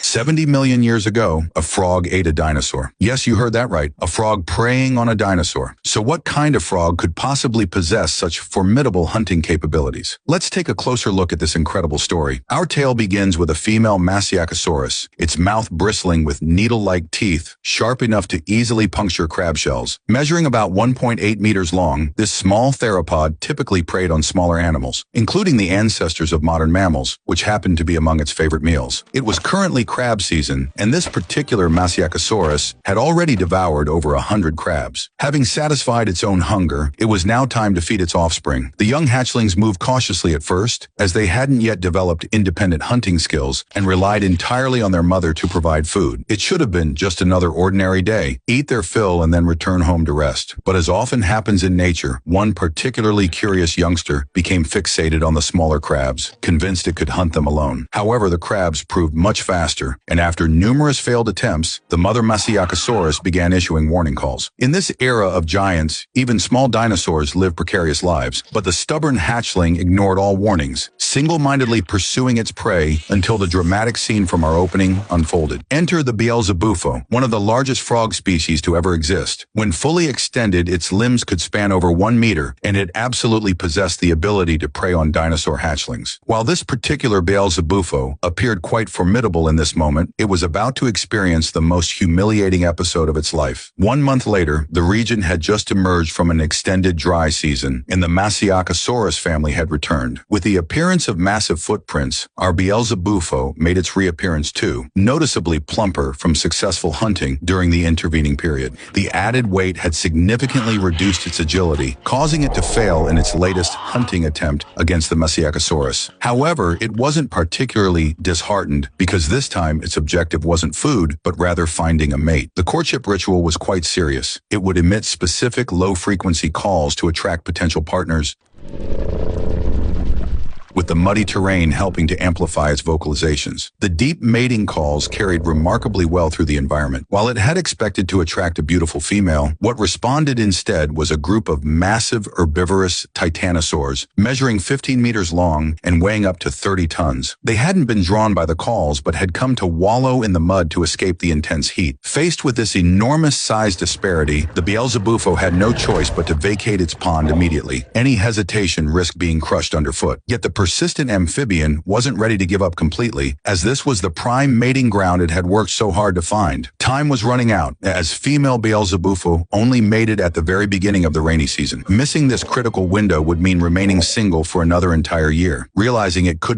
70 million years ago, a frog ate a dinosaur. Yes, you heard that right. A frog preying on a dinosaur. So what kind of frog could possibly possess such formidable hunting capabilities? Let's take a closer look at this incredible story. Our tale begins with a female Masiacosaurus, its mouth bristling with needle-like teeth, sharp enough to easily puncture crab shells. Measuring about 1.8 meters long, this small theropod typically preyed on smaller animals, including the ancestors of modern mammals, which happened to be among its favorite meals. It was currently crab season, and this particular Masiacosaurus had already devoured over 100 crabs. Having satisfied its own hunger, it was now time to feed its offspring. The young hatchlings moved cautiously at first, as they hadn't yet developed independent hunting skills and relied entirely on their mother to provide food. It should have been just another ordinary day, eat their fill and then return home to rest. But as often happens in nature, one particularly curious youngster became fixated on the smaller crabs, convinced it could hunt them alone. However, the crabs proved much faster, and after numerous failed attempts, the mother Masiacosaurus began issuing warning calls. In this era of giants, even small dinosaurs live precarious lives, but the stubborn hatchling ignored all warnings, single-mindedly pursuing its prey until the dramatic scene from our opening unfolded. Enter the Beelzebufo, one of the largest frog species to ever exist. When fully extended, its limbs could span over 1 meter, and it absolutely possessed the ability to prey on dinosaur hatchlings. While this particular Beelzebufo appeared quite formidable in this moment, it was about to experience the most humiliating episode of its life. 1 month later, the region had just emerged from an extended dry season, and the Masiacosaurus family had returned. With the appearance of massive footprints, our Beelzebufo made its reappearance too, noticeably plumper from successful hunting during the intervening period. The added weight had significantly reduced its agility, causing it to fail in its latest hunting attempt against the Masiacosaurus. However, it wasn't particularly disheartened, because this time its objective wasn't food, but rather finding a mate. The courtship ritual was quite serious. It would emit specific low-frequency calls to attract potential partners, with the muddy terrain helping to amplify its vocalizations. The deep mating calls carried remarkably well through the environment. While it had expected to attract a beautiful female, what responded instead was a group of massive herbivorous titanosaurs, measuring 15 meters long and weighing up to 30 tons. They hadn't been drawn by the calls, but had come to wallow in the mud to escape the intense heat. Faced with this enormous size disparity, the Beelzebufo had no choice but to vacate its pond immediately. Any hesitation risked being crushed underfoot. Yet the persistent amphibian wasn't ready to give up completely, as this was the prime mating ground it had worked so hard to find. Time was running out, as female Beelzebufo only mated at the very beginning of the rainy season. Missing this critical window would mean remaining single for another entire year. Realizing it couldn't